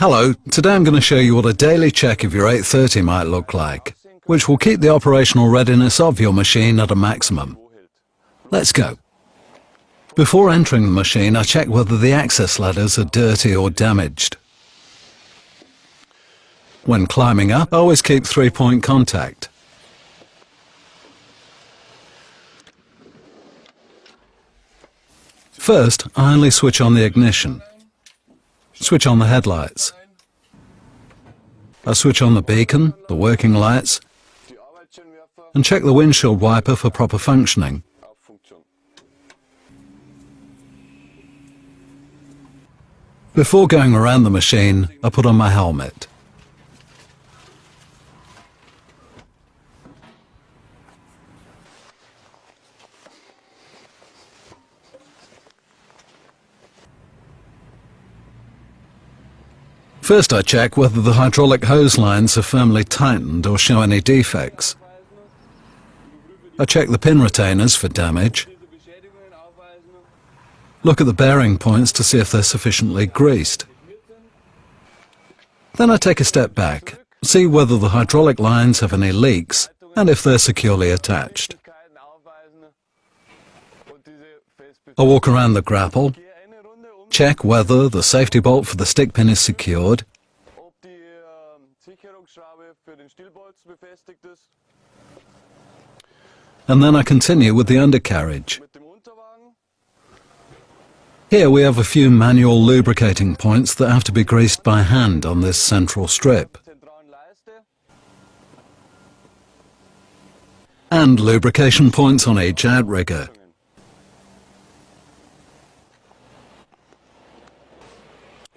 Hello, today I'm going to show you what a daily check of your 830 might look like, which will keep the operational readiness of your machine at a maximum. Let's go. Before entering the machine, I check whether the access ladders are dirty or damaged. When climbing up, I always keep 3-point contact. First, I only switch on the ignition. Switch on the headlights. I switch on the beacon, the working lights, and check the windshield wiper for proper functioning. Before going around the machine, I put on my helmet. First I check whether the hydraulic hose lines are firmly tightened or show any defects. I check the pin retainers for damage. Look at the bearing points to see if they're sufficiently greased. Then I take a step back, see whether the hydraulic lines have any leaks and if they're securely attached. I walk around the grapple, check whether the safety bolt for the stick pin is secured, and then I continue with the undercarriage. Here we have a few manual lubricating points that have to be greased by hand on this central strip, and lubrication points on each outrigger.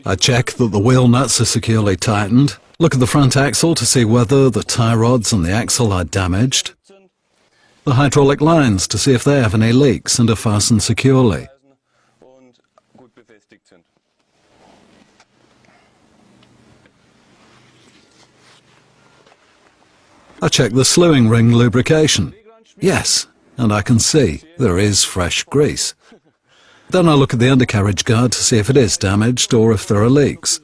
I check that the wheel nuts are securely tightened, look at the front axle to see whether the tie rods on the axle are damaged, the hydraulic lines to see if they have any leaks and are fastened securely. I check the slewing ring lubrication. Yes, and I can see there is fresh grease. Then I look at the undercarriage guard to see if it is damaged or if there are leaks.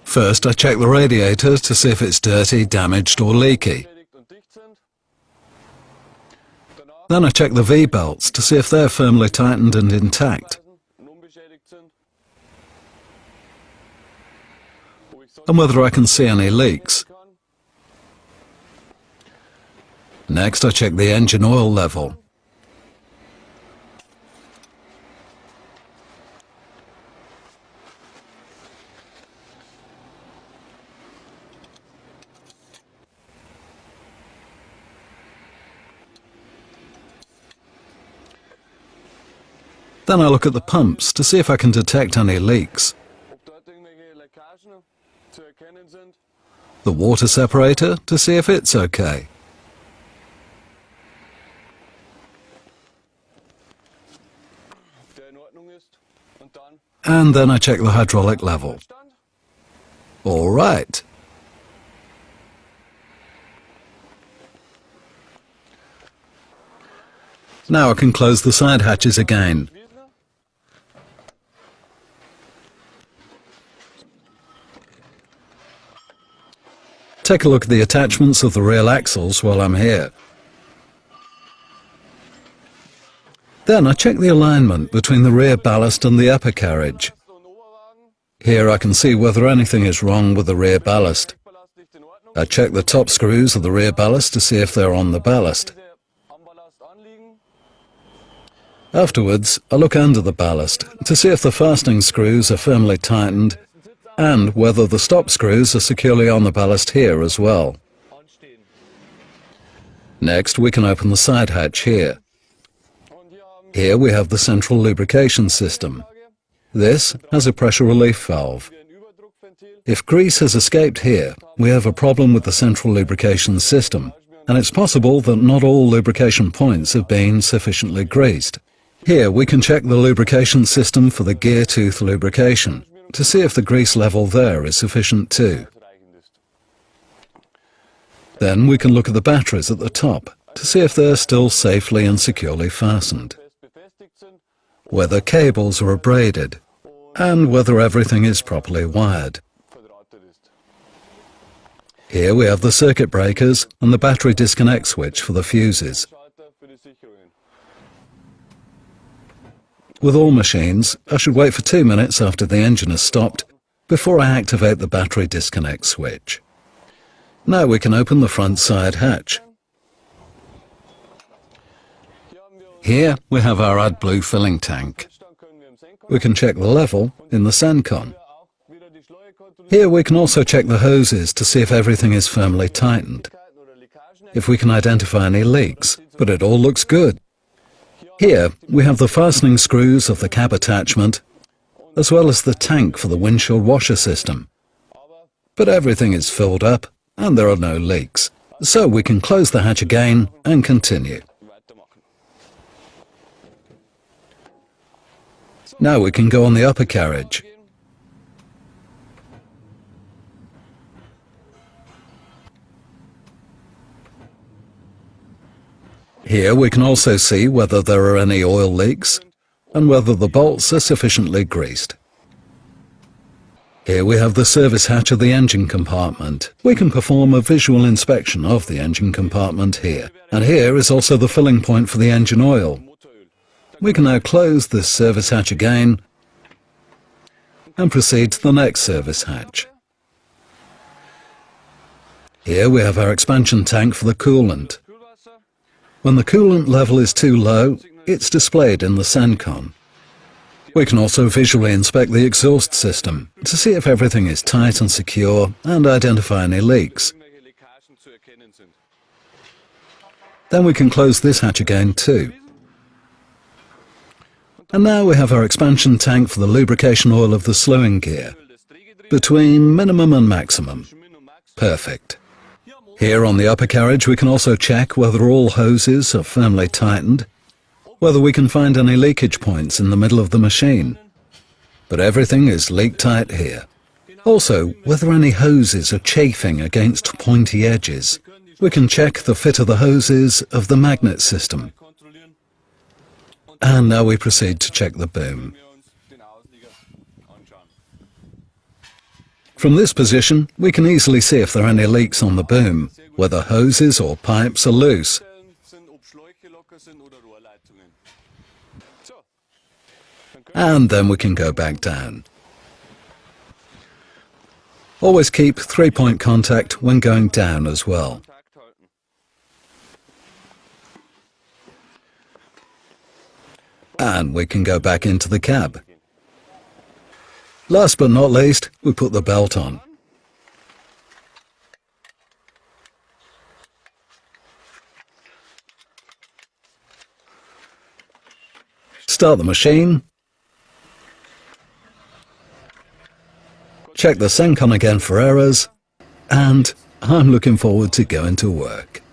First, I check the radiator to see if it's dirty, damaged or leaky. Then I check the V-belts to see if they're firmly tightened and intact, and whether I can see any leaks. Next, I check the engine oil level. Then I look at the pumps to see if I can detect any leaks. The water separator to see if it's okay. And then I check the hydraulic level. All right. Now I can close the side hatches again. Take a look at the attachments of the rear axles while I'm here. Then I check the alignment between the rear ballast and the upper carriage. Here I can see whether anything is wrong with the rear ballast. I check the top screws of the rear ballast to see if they're on the ballast. Afterwards, I look under the ballast to see if the fastening screws are firmly tightened and whether the stop screws are securely on the ballast here as well. Next, we can open the side hatch here. Here we have the central lubrication system. This has a pressure relief valve. If grease has escaped here, we have a problem with the central lubrication system, and it's possible that not all lubrication points have been sufficiently greased. Here we can check the lubrication system for the gear tooth lubrication. to see if the grease level there is sufficient too. Then we can look at the batteries at the top to see if they're still safely and securely fastened, whether cables are abraded, and whether everything is properly wired. Here we have the circuit breakers and the battery disconnect switch for the fuses. With all machines, I should wait for 2 minutes after the engine has stopped before I activate the battery disconnect switch. Now we can open the front side hatch. Here we have our AdBlue filling tank. We can check the level in the Sennebogen. Here we can also check the hoses to see if everything is firmly tightened, if we can identify any leaks, but it all looks good. Here we have the fastening screws of the cab attachment, as well as the tank for the windshield washer system. But everything is filled up and there are no leaks, so we can close the hatch again and continue. Now we can go on the upper carriage. Here we can also see whether there are any oil leaks and whether the bolts are sufficiently greased. Here we have the service hatch of the engine compartment. We can perform a visual inspection of the engine compartment here. And here is also the filling point for the engine oil. We can now close this service hatch again and proceed to the next service hatch. Here we have our expansion tank for the coolant. When the coolant level is too low, it's displayed in the Sennebogen. We can also visually inspect the exhaust system to see if everything is tight and secure and identify any leaks. Then we can close this hatch again too. And now we have our expansion tank for the lubrication oil of the slewing gear, between minimum and maximum. Perfect. Here on the upper carriage we can also check whether all hoses are firmly tightened, whether we can find any leakage points in the middle of the machine. But everything is leak tight here. Also, whether any hoses are chafing against pointy edges. We can check the fit of the hoses of the magnet system. And now we proceed to check the boom. From this position, we can easily see if there are any leaks on the boom, whether hoses or pipes are loose. And then we can go back down. Always keep 3-point contact when going down as well. And we can go back into the cab. Last but not least, we put the belt on. Start the machine. Check the Sennebogen again for errors, and I'm looking forward to going to work.